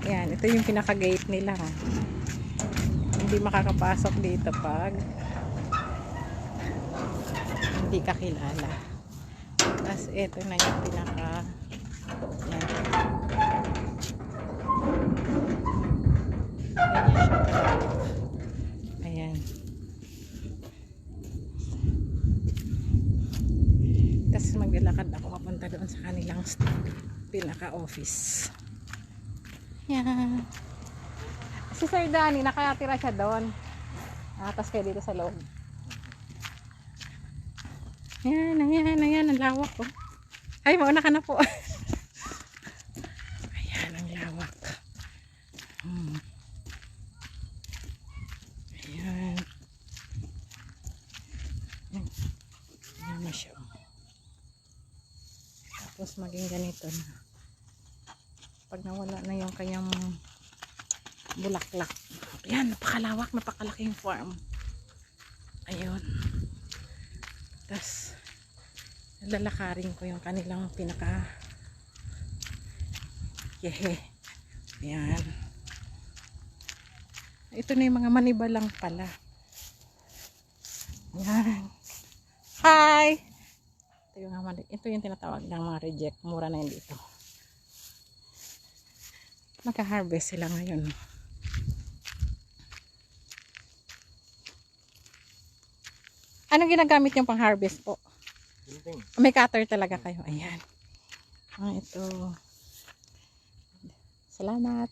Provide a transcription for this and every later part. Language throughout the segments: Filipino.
Ayan, ito yung pinaka-gate nila. Ha? Hindi makakapasok dito pag hindi ka kilala. Tapos ito na yung pinaka ayan. Ganyan siya kalawak. Ayan. Tapos maglalakad ako papunta doon sa kanilang pinaka-office. Yan. Si Sir Danny, nakatira siya doon. Tapos kayo dito sa loob. Ayan, ayan, ayan. Ang lawak ko. Ay, mauna ka na po. Ayan, ang lawak. Ayan. Ayan na siya. Tapos maging ganito na. Pag nawala na yung kanyang bulaklak. Ayan, napakalawak, napakalaking farm. Ayun. Tapos lalakarin ko yung kanilang pinaka yehe. Ayan. Ito na yung mga manibalang pala. Ayan. Hi! Ito yung tinatawag ng mga reject. Mura na yun dito. Nagka-harvest sila ngayon. Anong ginagamit yung pang-harvest po? May cutter talaga kayo. Ayan. Ito. Salamat.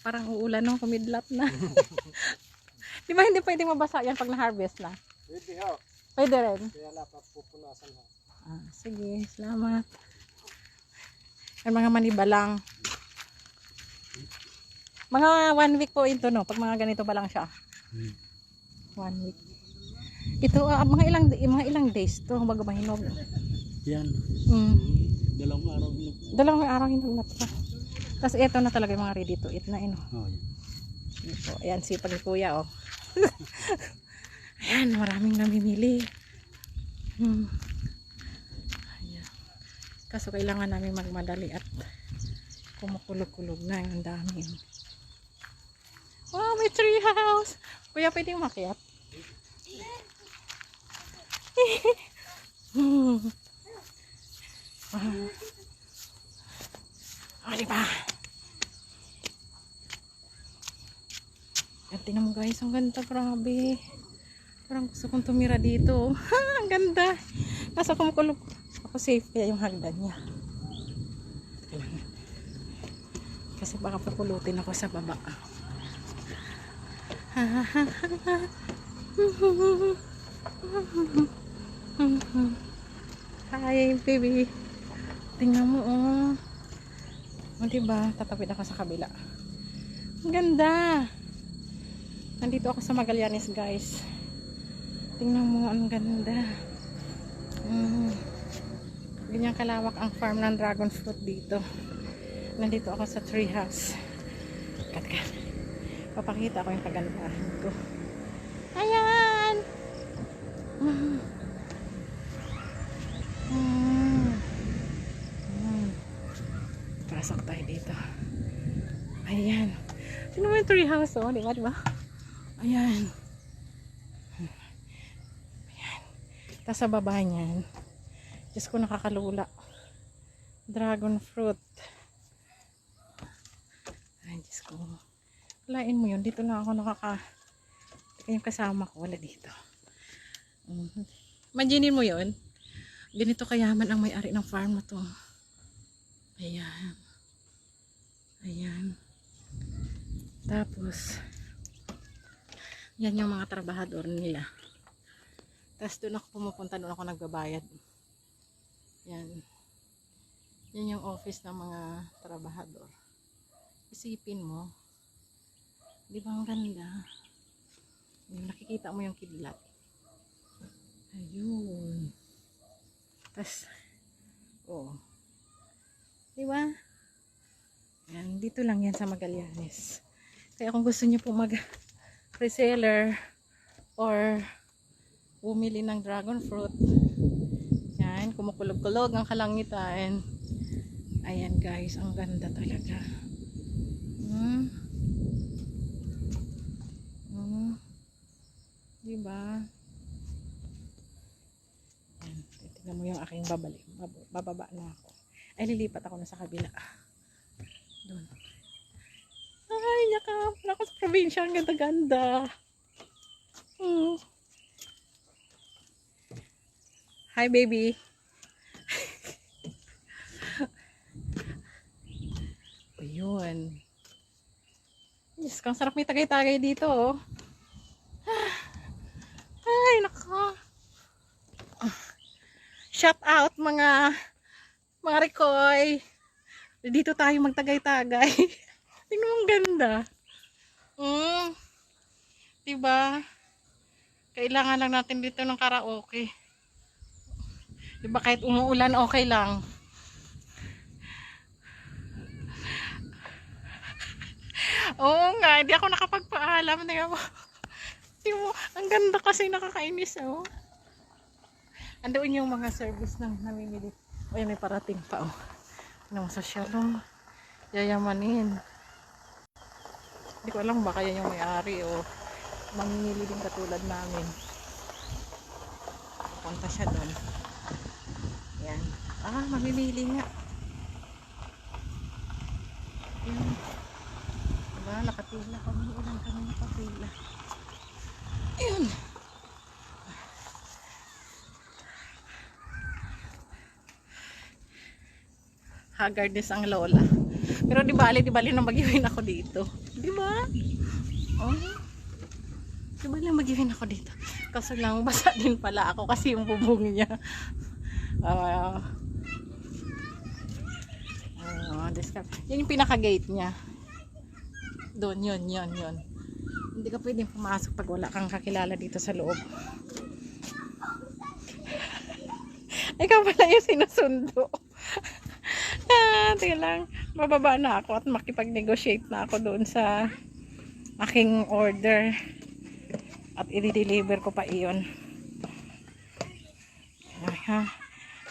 Parang uulan nung kumidlat na. Di ba hindi pwedeng mabasa yan pag na-harvest na? Pwede ho. Pwede rin? Kaya lapat pupunasan ho. Sige, salamat. Ang mga manibalang. Mga 1 week po ito, no? Pag mga ganito pa lang siya. 1 week. Ito, mga ilang days to bago mahinog. Yan. Dalawang araw hinog. Dalawang araw hinog na to. Tapos ito na talaga yung mga ready to eat na ino. Oh, yan. Ito, ayan, sipag ni kuya, oh. Ayan, maraming namimili. Ayan. Kaso kailangan namin magmadali at kumukulog-kulog na yung dami. Wow, may tree house. Kuya, pwede umakyat? Wow. Oh, diba? At tingnan mo guys, ang ganda, grabe. Parang gusto kong tumira dito. Ang ganda. Nasa kumukulog. Ako safe kaya yung hagdan niya. Kasi baka pupulutin ako sa baba. Hi baby. Tingnan mo oh. O diba, tatapid ako sa kabila. Ang ganda. Nandito ako sa Magallanes guys. Tingnan mo, ang ganda. Ganyan kalawak ang farm ng dragon fruit dito. Nandito ako sa tree house. Kat. Papakita ko yung kagandahan ko. Ayan! Pasok tayo dito. Ayan. Tingnan mo yung tree house oh. Diba? Ayan. Ayan. Tapos sa baba niyan, Diyos ko nakakalula. Dragon fruit. Ay, Diyos ko. Lain mo yun. Dito lang ako yung kasama ko. Wala dito. Imaginin mo yun. Ganito kayaman ang may-ari ng farm na to. Ayan. Ayan. Tapos, yan yung mga trabahador nila. Tapos doon ako pumupunta, doon ako nagbabayad. Yan. Yan yung office ng mga trabahador. Isipin mo. Di ba ang ganda? Yung nakikita mo yung kidlat. Ayun. Tapos, oh. Di ba? Yan, dito lang yan sa Magallanes. Kaya kung gusto niyo po mag-reseller or bumili ng dragon fruit, Yan, kumukulog-kulog ang kalangitan. Ayan guys, ang ganda talaga. Diba? Yan, tingnan mo yung aking bababa na ako. Ay, lilipat ako na sa kabila. Doon. Ay, nakapala ako sa probinsya. Ang ganda-ganda. Hi, baby. Ayun. Yes, kang sarap may tagay-tagay dito, oh. Ay, nako. Shout out mga Rikoy. Dito tayo magtagay-tagay. Tingnan mo ang ganda. Diba? Kailangan lang natin dito ng karaoke. Diba kahit umuulan okay lang. Oo nga, hindi ako nakapagpaalam. Tingnan mo. Ang ganda kasi nakakainis, oh. Andoon yung mga service ng namimili. O yan, may parating pa, oh. Ano, sosyal, oh. Yayamanin. Hindi ko alam baka yan yung may-ari, o mamimili din katulad namin. Punta siya doon. Yan. Ah, mamimili nga. Yan. Diba, nakapila kami. Ilan kami nakapila. Ayun. Haggardness ang lola. Pero di bali na mag-iwin ako dito. Di ba? Oh. Di bali na mag-iwin ako dito. Kaso lang basa din pala ako kasi yung bubong niya. Yan yung pinaka-gate niya. Doon, yun. Hindi ka pwedeng pumasok pag wala kang kakilala dito sa loob. Ikaw pala yung sinusundo. Tingnan lang, bababa na ako at makipag-negotiate na ako doon sa aking order at i-deliver ko pa iyon.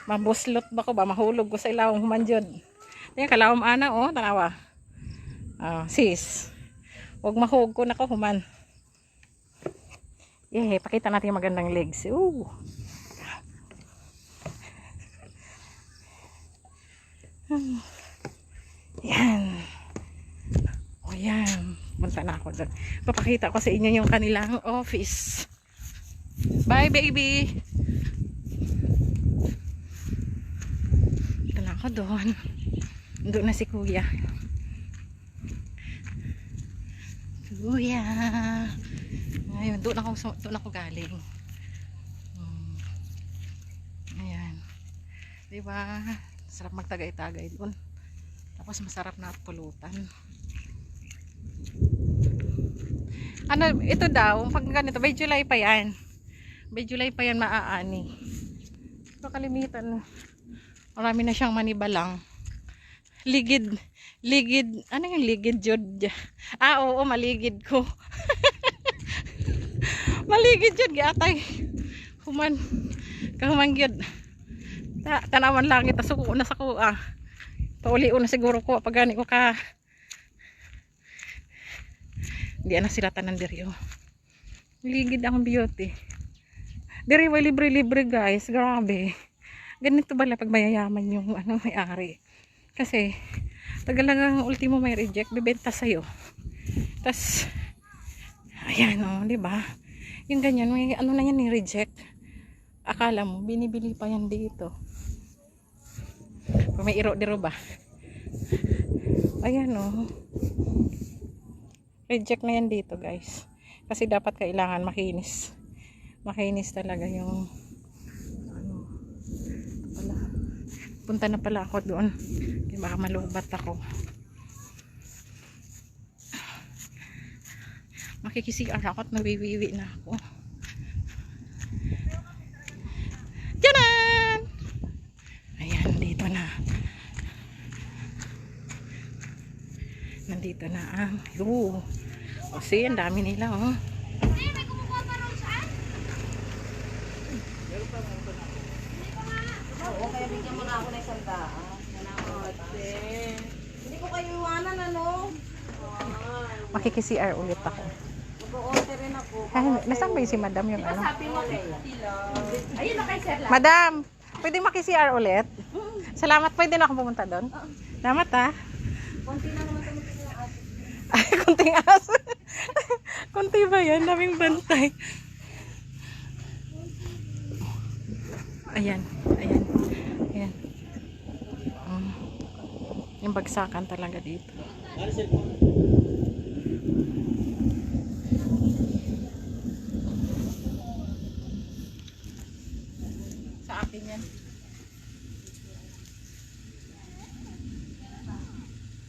Mabuslot ba ko ba? Mahulog ko sa ilawang humanjod. Tingnan, kalawang ana, oh, tanawa. Sis, huwag mahug ko na ko human. Pakita natin yung magandang legs. Yan. O yan. Punta na ako doon. Papakita ko sa inyo yung kanilang office. Bye, baby. Punta na ako doon. Doon na si kuya. Kuya. Ayun, doon ako galing. Ayan. Diba? Sarap magtagay-tagay doon. Tapos masarap na pulutan. Ano, ito daw, pag ganito, by July pa yan. By July pa yan maaani. Ito kalimitan. Marami na siyang manibalang. Ligid, ano yung ligid jud? Oo, maligid ko. Maligid jud, gatay. Human, kahuman gyud. Tanawan lang ito, suko na sa kuha. Pauli na siguro ko pag gani ko ka. Hindi na sila tanan diri, oh. Ligid ang beauty. Diri way libre guys, grabe. Ganito bala pag mayayaman yung may-ari. Kasi tagalagang ultimo may reject, bibenta sa iyo. Tas ayan, oh, di ba? Yung ganyan, may ano na yan ni reject. Akala mo binibili pa yan dito. Kung may iro-diro ba? Ayan, oh. Reject na yan dito, guys. Kasi dapat kailangan makinis. Makinis talaga yung ano. Wala. Punta na pala ako doon. Kaya baka malubat ako. Makikisiar ako at nawiwiwi na ako. Tiyanan! Ayan, dito na. Nandito na ang o see, ang dami nila, oh. May kumukuha pa rin saan? Meron pa nga. Oo, kaya bigyan mo na ako ng 100. Hindi ko kayo iwanan, ano? Makiki-CR ulit ako. Mag-order rin ako. Ay, nasaan ba yung si madam yung ano? Sabi mo, 50 lang. Ayun na kay Sir lang. Madam, pwede maki-CR ulit? Salamat, pwede na ako pumunta doon? Salamat ah. Konti na naman kami sa ate. Ay, kunting aso. Kunti ba yan? Daming bantay. Ayan, ayan, ayan. Yung bagsakan talaga dito. Ano, sir?